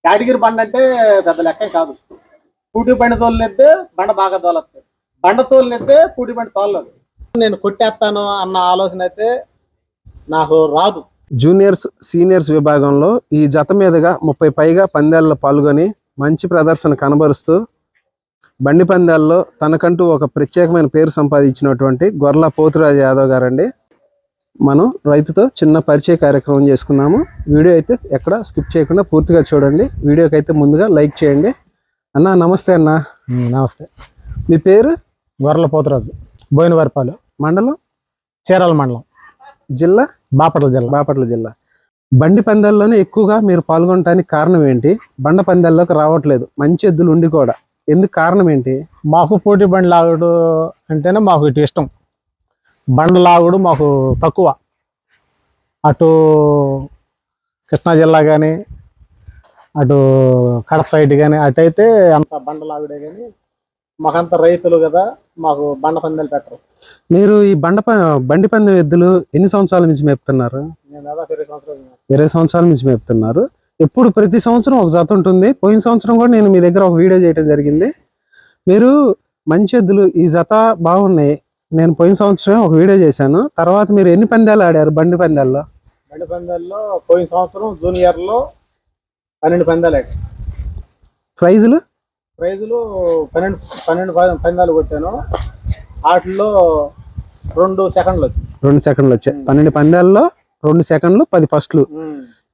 Category బండ అంటే పెద్ద లెక్కే కాదు. పూటి బండి తోలినెత్తే బండ బాగా తోలొస్తుంది, బండ తోలినెత్తే పూటి బండి తోలలేదు. నేను కొట్టేస్తాను అన్న ఆలోచన అయితే నాకు రాదు. జూనియర్స్ సీనియర్స్ విభాగంలో ఈ జత మీదుగా 30 పైగా పందాల్లో పాల్గొని మంచి ప్రదర్శన కనబరుస్తూ బండి పందాల్లో తనకంటూ ఒక ప్రత్యేకమైన పేరు సంపాదించినటువంటి గొర్ల పోతురాజు యాదవ్ గారండి. మనం రైతుతో చిన్న పరిచయ కార్యక్రమం చేసుకున్నాము. వీడియో అయితే ఎక్కడ స్కిప్ చేయకుండా పూర్తిగా చూడండి. వీడియోకి అయితే ముందుగా లైక్ చేయండి. అన్న నమస్తే. అన్న నమస్తే. మీ పేరు? గొర్ల పోతురాజు, బోయినవారిపాలెం మండలం, చీరాల మండలం, జిల్లా బాపట్ల జిల్లా. బండి పందాల్లోనే ఎక్కువగా మీరు పాల్గొనడానికి కారణం ఏంటి? బండ పందాల్లోకి రావట్లేదు, మంచి ఎద్దులు ఉండి కూడా, ఎందుకు కారణం ఏంటి? మాకు పోటీ బండి లాగుడు అంటేనే మాకు ఇటు ఇష్టం. బండ లాగుడు మాకు తక్కువ. అటు కృష్ణా జిల్లా కానీ, అటు కడప సైడ్ కానీ, అటు అయితే అంత బండ లాగుడే. కానీ మాకంత రైతులు కదా, మాకు బండ పందాలు పెట్టరు. మీరు ఈ బండి పందెం ఎద్దులు ఎన్ని సంవత్సరాల నుంచి మేపుతున్నారు? నేను దాదాపు 20 సంవత్సరాలు. 20 సంవత్సరాల నుంచి మేపుతున్నారు. ఎప్పుడు ప్రతి సంవత్సరం ఒక జత ఉంటుంది. పోయిన సంవత్సరం కూడా నేను మీ దగ్గర ఒక వీడియో చేయడం జరిగింది. మీరు మంచి ఎద్దులు, ఈ జత బాగున్నాయి, నేను పోయిన సంవత్సరం ఒక వీడియో చేశాను. తర్వాత మీరు ఎన్ని పందాలు ఆడారు బండి పందాల్లో? బండి పందాల్లో పోయిన సంవత్సరం జూనియర్లో 12 పందాలు ఆడారు. ప్రైజులు 12 పందాలు కొట్టాను. వాటిల్లో 2 సెకండ్లు వచ్చాయి. 2 సెకండ్లు వచ్చాయి. 12 పందాల్లో 2 సెకండ్లు, 10 ఫస్ట్లు.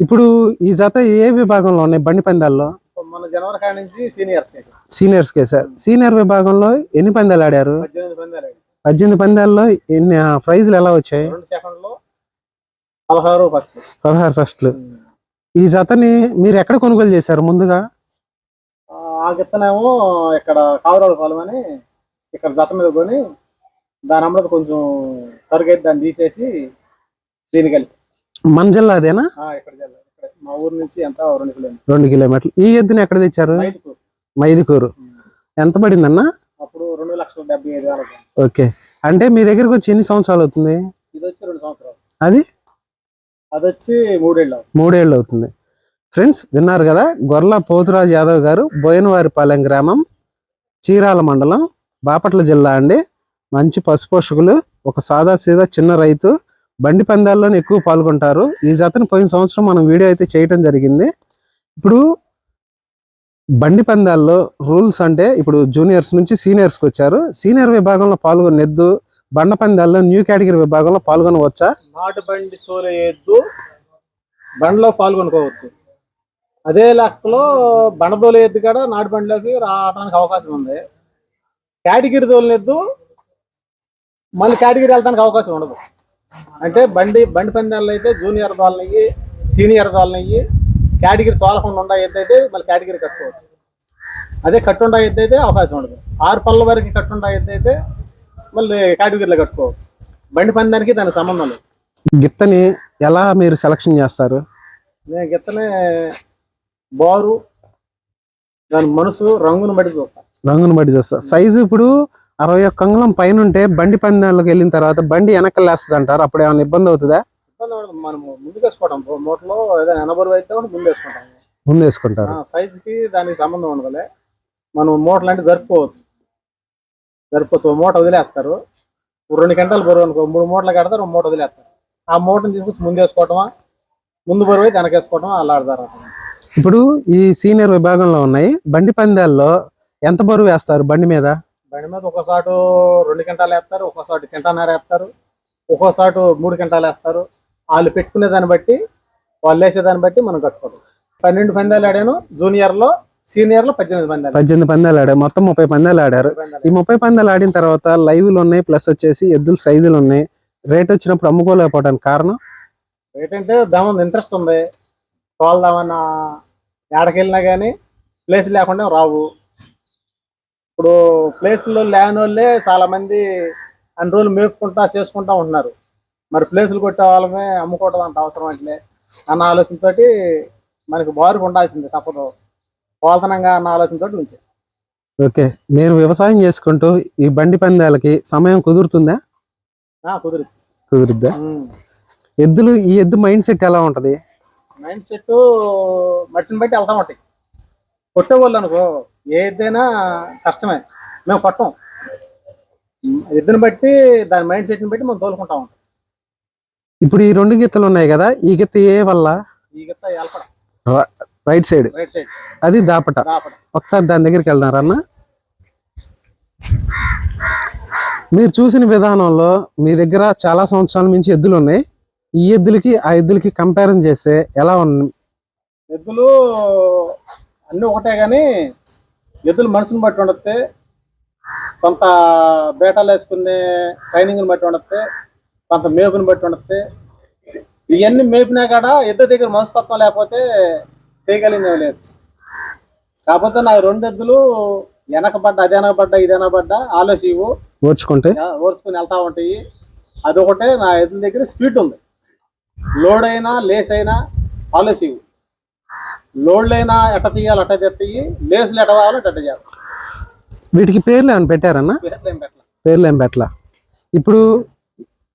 ఇప్పుడు ఈ జత ఏ విభాగంలో ఉన్నాయి బండి పందాల్లో? మన జనవరి కాడి నుంచి సీనియర్స్ కేసారు. సీనియర్ విభాగంలో ఎన్ని పందాలు ఆడారు? 18 పందాలు ఆడారు. 18 పందాల్లో ఎన్ని ప్రైజులు ఎలా వచ్చాయి? 2 సెకండ్లు, 16 ఫస్ట్లు. ఈ జతని మీరు ఎక్కడ కొనుగోలు చేశారు ముందుగా? ఆ గిత్తనేమో ఇక్కడ కావరాల పాలెం అని ఇక్కడ జత మీద కొని దాని అమ్మలో కొంచెం తరుగైతే దాన్ని తీసేసి దీని కలిపి. మన జిల్లా అదేనా? ఇక్కడ జిల్లా, మా ఊరు నుంచి ఎంత 2 కిలోమీటర్లు. ఈ ఎద్దుని ఎక్కడ తెచ్చారు? మైదుకూరు. ఎంత పడిందన్న? అప్పుడు 2,75,000. ఓకే. అంటే మీ దగ్గరకు వచ్చి ఎన్ని సంవత్సరాలు అవుతుంది? ఇది వచ్చి 2 సంవత్సరాలు. అది వచ్చి 3 ఏళ్ళు అవుతుంది. ఫ్రెండ్స్ విన్నారు కదా, గొర్ల పోతురాజు యాదవ్ గారు, బోయినవారిపాలెం గ్రామం, చీరాల మండలం, బాపట్ల జిల్లా అండి. మంచి పశుపోషకులు, ఒక సాదా సీదా చిన్న రైతు, బండి పందాల్లోనే ఎక్కువ పాల్గొంటారు. ఈ జతను పోయిన సంవత్సరం మనం వీడియో అయితే చేయటం జరిగింది. ఇప్పుడు బండి పందాల్లో రూల్స్ అంటే ఇప్పుడు జూనియర్స్ నుంచి సీనియర్స్కి వచ్చారు. సీనియర్ విభాగంలో పాల్గొన్న ఎద్దు బండ పందాల్లో న్యూ కేటగిరీ విభాగంలో పాల్గొనవచ్చా? నాటు బండి తోలే ఎద్దు బండిలో పాల్గొనుకోవచ్చు. అదే లెక్కలో బండ తోలే ఎద్దు కూడా నాటు బండిలోకి రావడానికి అవకాశం ఉంది. కేటగిరీ తోలినెద్దు మళ్ళీ కేటగిరీ వెళ్ళడానికి అవకాశం ఉండదు. అంటే బండి పందాల్లో అయితే జూనియర్ తోలనయ్యి, సీనియర్ తోలనయ్యి, కేటగిరీ తోలకుండా ఉండే ఎద్దు అయితే మళ్ళీ కేటగిరీ కట్టుకోవచ్చు. అదే కట్టుండా ఎద్దు అయితే అవకాశం ఉండదు. 6 పళ్ళ వరకు కట్టుండా ఎద్దు అయితే మళ్ళీ కేటగిరీలో కట్టుకోవచ్చు. బండి పందానికి దానికి సంబంధం లేదు. గిత్తని ఎలా మీరు సెలక్షన్ చేస్తారు? నేను గిత్తనే బారు, దాని మనసు, రంగును బట్టి చూస్తా. సైజు ఇప్పుడు 61 అంగుళం పైన ఉంటే బండి పందాలకు వెళ్ళిన తర్వాత బండి వెనకలు వేస్తుంది అంటారు. అప్పుడు ఏమైనా ఇబ్బంది అవుతుందా? మనం ముందుకు వేసుకోవడం, మూటలో ఏదైనా ఎనబరువు అయితే ముందు వేసుకుంటారు. సైజుకి దానికి సంబంధం ఉండదులే. మనం మూటలు అంటే జరుపుకోవచ్చు. మూట వదిలేస్తారు. 2 గంటలు బరువు అనుకో, 3 మూటలు కడతారు, 1 మూట వదిలేస్తారు. ఆ మూటను తీసుకొచ్చి ముందు వేసుకోవటమా, ముందు బరువు అయితే వెనకేసుకోవటమా, అలా జరుగుతుంది. ఇప్పుడు ఈ సీనియర్ విభాగంలో ఉన్నాయి బండి పందాల్లో ఎంత బరువు వేస్తారు బండి మీద? ఒకసారి 2 గంటలు వేస్తారు, ఒక్కోసారి 1.5 గంటలు వేస్తారు, ఒక్కోసారి 3 గంటలు వేస్తారు. వాళ్ళు పెట్టుకునే దాన్ని బట్టి, వాళ్ళు వేసేదాన్ని బట్టి మనం కట్టుకోవడం. 12 పందాలు ఆడాను జూనియర్లో, సీనియర్లో 18 పందాలు ఆడారు. మొత్తం 30 పందాలు ఆడారు. ఈ 30 పందాలు ఆడిన తర్వాత లైవ్లు ఉన్నాయి, ప్లస్ వచ్చేసి ఎద్దుల సైజులు ఉన్నాయి. రేట్ వచ్చినప్పుడు అమ్ముకోలేకపోవడానికి కారణం రేట్ అంటే దాని ఇంట్రెస్ట్ ఉంది. తోలుదామన్నా ఎక్కడికెళ్ళినా కానీ ప్లేస్ లేకుండా రావు. ఇప్పుడు ప్లేస్లో లేని వాళ్ళే చాలా మంది అన్ని రోజులు మేపుకుంటా చేసుకుంటా ఉంటున్నారు. మరి ప్లేసులు కొట్టే వాళ్ళమే అమ్ముకోవడం అంత అవసరం అంటే అన్న ఆలోచనతో మనకి బారుకు ఉండాల్సింది, తప్పదు. పోల్తనంగా అన్న ఆలోచనతో ఉంచే. ఓకే. మీరు వ్యవసాయం చేసుకుంటూ ఈ బండి పందాలకి సమయం కుదురుతుందా? కుదురుద్దా? ఈ ఎద్దు మైండ్ సెట్ ఎలా ఉంటది? మైండ్ సెట్ మనిషిని బట్టి వెళ్తా ఉంటాయి. కొట్టేవాళ్ళు అనుకో ఏదైనా కష్టమే, మేము కొట్టం. ఎద్దుని బట్టి దాని మైండ్ సెట్ని బట్టి మనం తోలుకుంటా ఉంటాం. ఇప్పుడు ఈ 2 గిత్తలు ఉన్నాయి కదా, ఈ గిత్త ఏ వల్ల? ఈ గిత్త ఎలపడ రైట్ సైడ్, రైట్ సైడ్, అది దాపట. రాపడ. ఒకసారి దాని దగ్గరికి వెళ్దారన్న. మీరు చూసిన విధానంలో మీ దగ్గర చాలా సంవత్సరాల నుంచి ఎద్దులు ఉన్నాయి. ఈ ఎద్దులకి ఆ ఎద్దులకి కంపారిజన్ చేస్తే ఎలా ఉంది? ఎద్దులు అన్నీ ఒకటే కానీ ఎద్దులు మనుషుని బట్టి ఉండొస్తే, కొంత బేటాలు వేసుకునే ట్రైనింగ్ని బట్టి ఉండొస్తే, కొంత మేపుని బట్టి ఉండొస్తే. ఇవన్నీ మేపినా కాడ ఎద్దు దగ్గర మనస్తత్వం లేకపోతే చేయగలిగినవి లేదు. కాకపోతే నా 2 ఎద్దులు వెనకబడ్డ, అది వెనకబడ్డ, ఇది వెనకబడ్డ ఆలోచివు ఓర్చుకుంటే ఓర్చుకుని వెళ్తా ఉంటాయి. అదొకటే నా ఎద్దుల దగ్గర స్పీడ్ ఉంది. లోడ్ అయినా లేస్ అయినా ఆలోచివు. లోడ్లు అయినా ఎట్ట తీయాలి అట్ట తెస్తాయి, లేసులు ఎట్ట కావాలో అట్ట చేయాలి. వీటికి పేర్లు ఏమైనా పెట్టారన్నా? పేర్లు ఏం పెట్టలా. ఇప్పుడు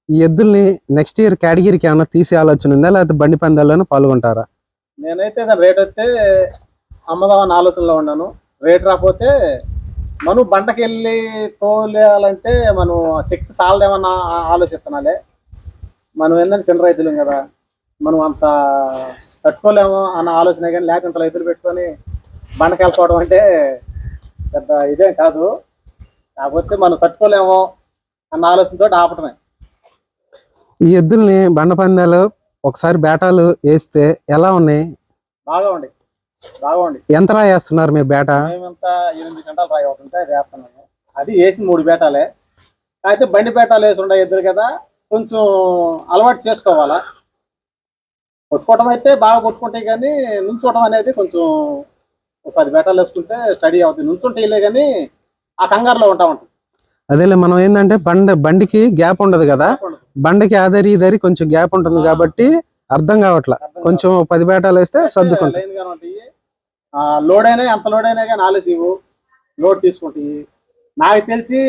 ఈ ఎద్దుల్ని నెక్స్ట్ ఇయర్ కేటగిరీకి ఏమైనా తీసే ఆలోచన ఉందా, లేకపోతే బండి పందాల్లోనే పాల్గొంటారా? నేనైతే దాని రేట్ వస్తే అమ్మదామని ఆలోచనలో ఉన్నాను. రేట్ రాకపోతే మనం బండకి వెళ్ళి తోలేయాలంటే మనం శక్తి సాలదేమన్నా ఆలోచిస్తున్నాలే. మనం ఏంటంటే చిన్న రైతులం కదా, మనం అంత తట్టుకోలేము అన్న ఆలోచన. కానీ లేక ఇంత రైతులు పెట్టుకొని బండకి వెళ్ళిపోవడం అంటే పెద్ద ఇదేం కాదు. కాకపోతే మనం తట్టుకోలేము అన్న ఆలోచనతో ఆపటమే. ఈ ఎద్దుల్ని బండ పందాలు ఒకసారి బేటాలు వేస్తే ఎలా ఉన్నాయి? బాగా ఉండి ఎంత రాయేస్తున్నారు మీరు బేట? మేమంతా 8 గంటలు రాయి అవుతుంటే అది వేస్తున్నాము. అది వేసింది 3 బేటాలే. అయితే బండి బేటాలు వేసి ఉండే ఎద్దులు కదా, కొంచెం అలవాటు చేసుకోవాలా. కొట్టుకోవడం అయితే బాగా కొట్టుకుంటాయి కానీ నుంచోవడం అనేది కొంచెం 10 బేటాలు వేసుకుంటే స్టడీ అవుతుంది. నుంచుంటే కానీ ఆ కంగారులో ఉంటాం. అదేలే, మనం ఏంటంటే బండికి గ్యాప్ ఉండదు కదా, బండికి ఆదరి ఇదరి కొంచెం గ్యాప్ ఉంటుంది కాబట్టి అర్థం కావట్లా. కొంచెం 10 బేటాలు వేస్తే సర్దుకుంటాయి. లోడ్ అయినా ఎంత లోడ్ అయినా కానీ ఆలోచివు లోడ్ తీసుకుంటాయి. నాకు తెలిసి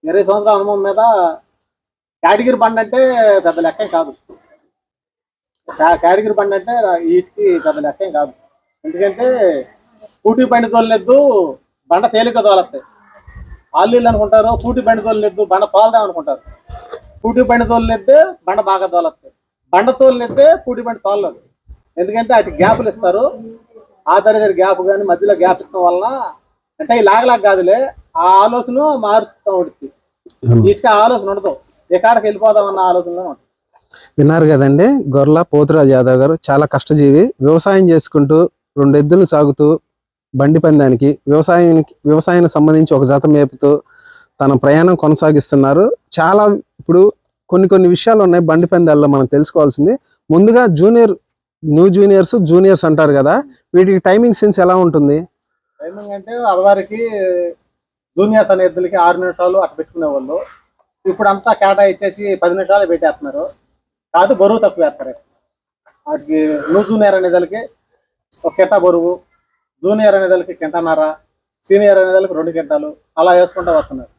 20 సంవత్సరాల అనుభవం మీద కేటగిరీ బండి అంటే పెద్ద లెక్కేం కాదు. కేటగిరీ బండి అంటే వీటికి పెద్ద లెక్కేం కాదు. ఎందుకంటే కూటి బండి తోలలేదు, బండ తేలిక తోలస్తాయి. వాళ్ళు అనుకుంటారు కూటి బండి తోలలేదు బండ తోలదాం అనుకుంటారు. కూటి బండి తోలలేద్దే బండ బాగా తోలస్తాయి, బండ తోలలేద్దే కూటి బండి తోలలేదు. ఎందుకంటే అటు గ్యాపులు ఇస్తారు. ఆ తరగతి గ్యాప్ కానీ మధ్యలో గ్యాప్ ఇవ్వడం వలన అంటే ఈ లాగలాగా కాదులే, ఆ ఆలోచన మారుతూ ఉంటుంది. వీటికి ఆలోచన ఉండదు, ఎక్కడికి వెళ్ళిపోదాం అన్న ఆలోచనలో ఉంటుంది. విన్నారు కదండి, గొర్ల పోతురాజు యాదవ్ గారు చాలా కష్టజీవి. వ్యవసాయం చేసుకుంటూ 2 ఎద్దులు సాగుతూ బండి పందానికి వ్యవసాయానికి సంబంధించి ఒక జత మేపుతూ తన ప్రయాణం కొనసాగిస్తున్నారు. చాలా ఇప్పుడు కొన్ని విషయాలు ఉన్నాయి బండి పందాల్లో మనం తెలుసుకోవాల్సింది. ముందుగా న్యూ జూనియర్స్ అంటారు కదా, వీటికి టైమింగ్ సెన్స్ ఎలా ఉంటుంది? టైమింగ్ అంటే అదివారికి జూనియర్స్ అనే ఎద్దులకి 6 నిమిషాలు అట్లా పెట్టుకునే వాళ్ళు. ఇప్పుడు అంతా కేటాయించేసి 10 నిమిషాలు పెట్టేస్తున్నారు. కాదు బరువు తక్కువ వేస్తారు. వాటికి న్యూ జూనియర్ అనేదానికి 1 కింటా బరువు, జూనియర్ అనేదానికి 1.5 కింటాన్నర, సీనియర్ అనేదానికి 2 కింటాలు అలా వేసుకుంటూ వస్తున్నారు.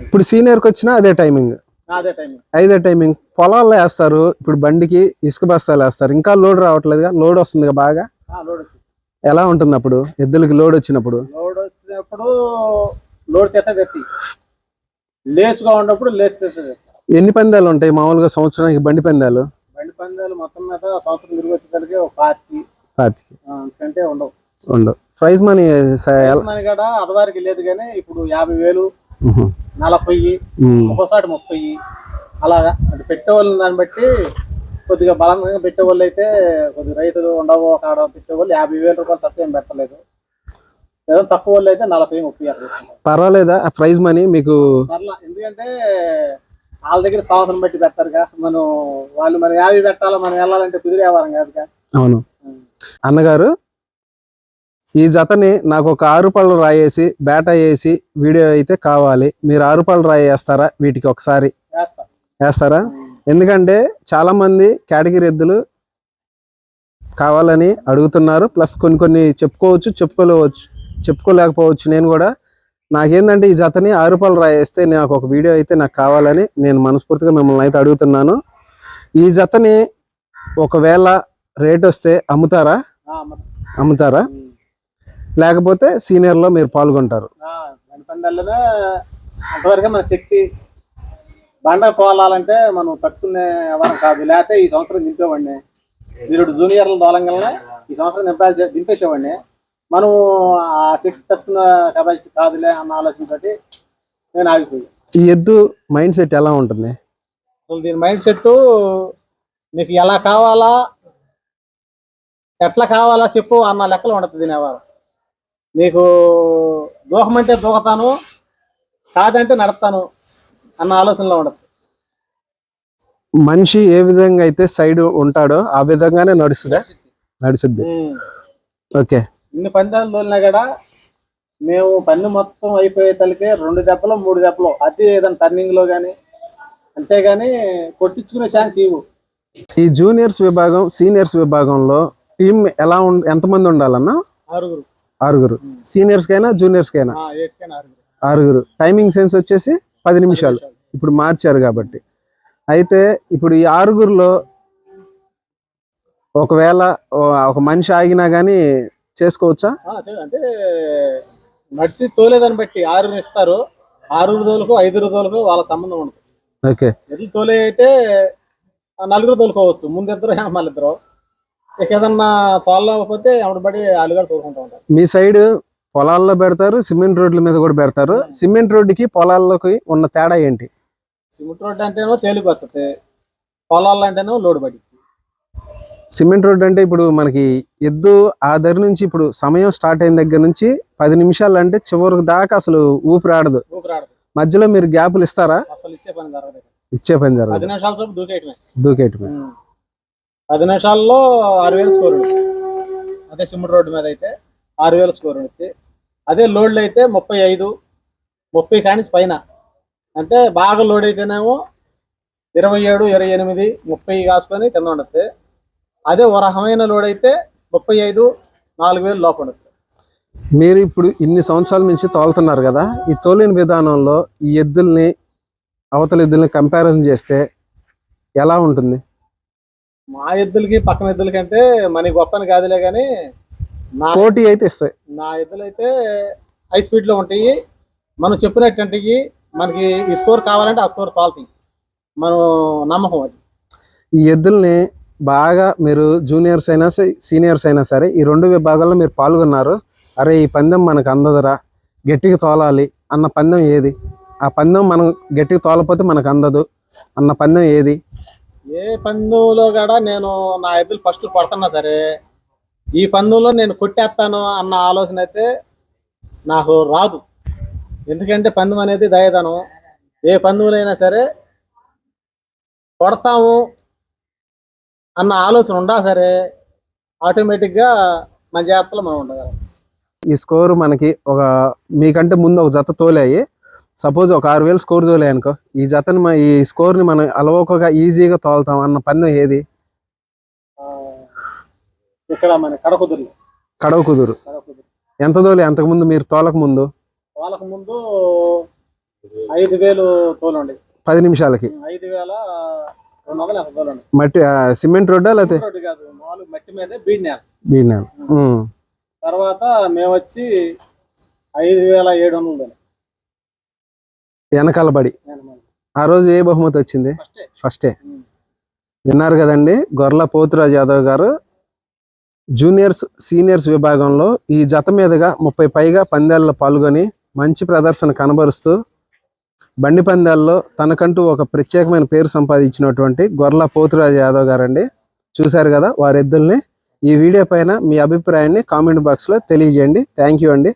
ఇప్పుడు సీనియర్కి వచ్చినా అదే టైమింగ్. పొలాల్లో వేస్తారు. ఇప్పుడు బండికి ఇసుక బస్తాలు వేస్తారు. ఇంకా లోడ్ రావట్లేదుగా, లోడ్ వస్తుంది బాగా. ఎలా ఉంటుంది అప్పుడు ఎద్దులకి లోడ్ వచ్చినప్పుడు? లోడ్ తెత్తి లేసుగా ఉన్నప్పుడు లేచి తెస్తుంది. ఎన్ని పందాలు ఉంటాయి మామూలుగా సంవత్సరానికి బండి పందాలు? మొత్తం మీద సంవత్సరం తిరిగి వచ్చేసరికి 25 కంటే ఉండవు. ప్రైజ్ మనీ కూడా అదివారికి లేదు కానీ ఇప్పుడు 50,000, 40, ఒక్కోసారి 30 అలాగా. అంటే పెట్టేవాళ్ళని దాన్ని బట్టి కొద్దిగా బలంగా పెట్టేవాళ్ళు అయితే కొద్దిగా రైతులు ఉండవు కాడ పెట్టేవాళ్ళు 50,000 రూపాయలు తక్కువ ఏం పెట్టలేదు. ఏదో తక్కువ వాళ్ళు అయితే 40, 30 పర్వాలేదా ఆ ప్రైజ్ మనీ మీకు? పర్లా, ఎందుకంటే వాళ్ళ దగ్గర సంవత్సరం బట్టి పెడతారుగా. వాళ్ళు 50 పెట్టాలా, మనం వెళ్ళాలంటే కుదిరేవారం కాదుగా. అవును. అన్నగారు, ఈ జతని నాకు ఒక 6 రూపాయలు రాయేసి బేటా వేసి వీడియో అయితే కావాలి. మీరు 6 రూపాయలు రాయి వేస్తారా వీటికి? ఒకసారి వేస్తారా? ఎందుకంటే చాలా మంది కేటగిరీ ఎద్దులు కావాలని అడుగుతున్నారు. ప్లస్ కొన్ని చెప్పుకోలేకపోవచ్చు. నేను కూడా నాకేందంటే ఈ జతని 6 రూపాయలు రాయేస్తే నాకు ఒక వీడియో అయితే నాకు కావాలని నేను మనస్ఫూర్తిగా మిమ్మల్ని అయితే అడుగుతున్నాను. ఈ జతని ఒకవేళ రేట్ వస్తే అమ్ముతారా? లేకపోతే సీనియర్లో మీరు పాల్గొంటారు. బండి పందాల్లోనే అంతవరకే మన శక్తి. బండ తోలాలంటే మనం తట్టుకునే ఎవరం కాదు. లేకపోతే ఈ సంవత్సరం దింపేవాడిని, మీరు జూనియర్లు తోలంగానే ఈ సంవత్సరం దింపేసేవాడిని. మనం ఆ శక్తి తట్టుకున్న కెపాసిటీ కాదులే అన్న ఆలోచనతోటి నేను ఆగిపోయి. ఈ ఎద్దు మైండ్ సెట్ ఎలా ఉంటుంది? అసలు దీని మైండ్ సెట్ నీకు ఎలా కావాలా, ఎట్లా కావాలా చెప్పు అన్న లెక్కలు ఉండదు దీని వ్యవహారం. నీకు దూకమంటే దూకతాను, కాదంటే నడతాను అన్న ఆలోచనలో ఉండదు. మనిషి ఏ విధంగా అయితే సైడ్ ఉంటాడో ఆ విధంగానే నడుస్తుంది. ఓకే. ఇన్ని పందాలు తోలినా కూడా మేము పన్ను మొత్తం అయిపోయే తలకే 2 దెబ్బలు 3 దెబ్బలు అతి ఏదైనా టర్నింగ్ లో కానీ, అంతేగాని కొట్టించుకునే ఛాన్స్ ఇవ్వు. ఈ జూనియర్స్ విభాగం సీనియర్స్ విభాగంలో టీం ఎలా ఎంతమంది ఉండాలన్నా? 6. సీనియర్స్ కైనా జూనియర్స్ కైనా 6. టైమింగ్ సెన్స్ వచ్చేసి 10 నిమిషాలు. ఇప్పుడు మార్చారు కాబట్టి. అయితే ఇప్పుడు ఈ 6లో ఒకవేళ ఒక మనిషి ఆగినా గానీ చేసుకోవచ్చా? అంటే నడిచి తోలేదాన్ని బట్టి 6 ఇస్తారు. 6 తోలుకు 5 తోలుకు వాళ్ళ సంబంధం ఉండదు. ఓకే. ఎద్దులు తోలే అయితే 4 తోలుకోవచ్చు, ముందిద్దరు మళ్ళిద్దరు. ఇక ఏదన్నా తోలకపోతే ఎవడబడి అలుగాడు తోలుకుంటూ ఉంటారు. మీ సైడ్ పొలాల్లో పెడతారు, సిమెంట్ రోడ్ల మీద కూడా పెడతారు. సిమెంట్ రోడ్డుకి పొలాల్లోకి ఉన్న తేడా ఏంటి? సిమెంట్ రోడ్డు అంటేనో తేలిక వస్తుంది, పొలాల్లో అంటేనో లోడు పడి. సిమెంట్ రోడ్డు అంటే ఇప్పుడు మనకి ఎద్దు ఆ దగ్గర నుంచి ఇప్పుడు సమయం స్టార్ట్ అయిన దగ్గర నుంచి 10 నిమిషాలు అంటే చివరికి దాకా అసలు ఊపిరాడదు. మధ్యలో మీరు గ్యాపులు ఇస్తారా? అసలు ఇచ్చే పని జరగదు. 10 నిమిషాల సేపు దూకేయటమే. 10 నిమిషాల్లో 6000 స్కోర్. అదే సిమెంట్ రోడ్డు మీద అయితే 6000 స్కోర్ ఉంటుంది. అదే లోడ్లు అయితే 30 కానిస్ పైన. అంటే బాగా లోడ్ అయితేనేమో 27, 28, 30 కాసుకొని కింద ఉండద్ది. అదే ఓ రకమైన లోడ్ అయితే 35, 4000 లోపల ఉంటుంది. మీరు ఇప్పుడు ఇన్ని సంవత్సరాల నుంచి తోలుతున్నారు కదా, ఈ తోలిన విధానంలో ఈ ఎద్దుల్ని అవతల ఎద్దుల్ని కంపారిజన్ చేస్తే ఎలా ఉంటుంది? మా ఎద్దులకి పక్కన ఎద్దులకి అంటే మనకి గొప్పని కాదులే కానీ పోటీ అయితే ఇస్తాయి. నా ఎద్దులు అయితే హై స్పీడ్ లో ఉంటాయి. మనం చెప్పినట్టు మనకి ఈ స్కోర్ కావాలంటే ఆ స్కోర్ తోలుతాయి. మనం నమ్మకం అది. ఈ ఎద్దుల్ని బాగా మీరు జూనియర్స్ అయినా సీనియర్స్ అయినా సరే ఈ 2 విభాగాల్లో మీరు పాల్గొన్నారు. అరే ఈ పందెం మనకు అందదురా, గట్టిగా తోలాలి అన్న పందెం ఏది? ఆ పందెం మనం గట్టిగా తోలపోతే మనకు అందదు అన్న పందెం ఏది? ఏ పందెంలో కూడా నేను నా ఎద్దులు ఫస్ట్ పడుతున్నా సరే ఈ పందెంలో నేను కొట్టేస్తాను అన్న ఆలోచన అయితే నాకు రాదు. ఎందుకంటే పందెం అనేది దయదనం. ఏ పందెంలో అయినా సరే కొడతాము అన్న ఆలోచన ఉండా సరే ఆటోమేటిక్గా మన జాగ్రత్తలో మనం ఉండగలం. ఈ స్కోర్ మనకి మీకంటే ముందు ఒక జత తోలాయి, సపోజ్ ఒక 6000 స్కోర్ తోలాయి అనుకో, ఈ జతని ఈ స్కోర్ని మనం అలవోకగా ఈజీగా తోలుతాం అన్న పందెం ఏది? ఇక్కడ మన కడవ కుదురు. ఎంత తోలే అంతకుముందు మీరు తోలక ముందు? 5000 తోలండి 10 నిమిషాలకి. 5200 తోలండి. మట్టి సిమెంట్ రోడ్డా లేకపోతే మట్టి మీద బీడ్ నేల. తర్వాత మేము వచ్చి 5700 వెనకాల పడి. ఆ రోజు ఏ బహుమతి వచ్చింది? ఫస్టే. విన్నారు కదండి, గొర్ల పోతురాజు యాదవ్ గారు జూనియర్స్ సీనియర్స్ విభాగంలో ఈ జత మీదుగా 30 పైగా పందాల్లో పాల్గొని మంచి ప్రదర్శన కనబరుస్తూ బండి పందాల్లో తనకంటూ ఒక ప్రత్యేకమైన పేరు సంపాదించినటువంటి గొర్ల పోతురాజు యాదవ్ గారండి. చూశారు కదా వారి ఎద్దుల్ని. ఈ వీడియో పైన మీ అభిప్రాయాన్ని కామెంట్ బాక్స్లో తెలియజేయండి. థ్యాంక్ యూ అండి.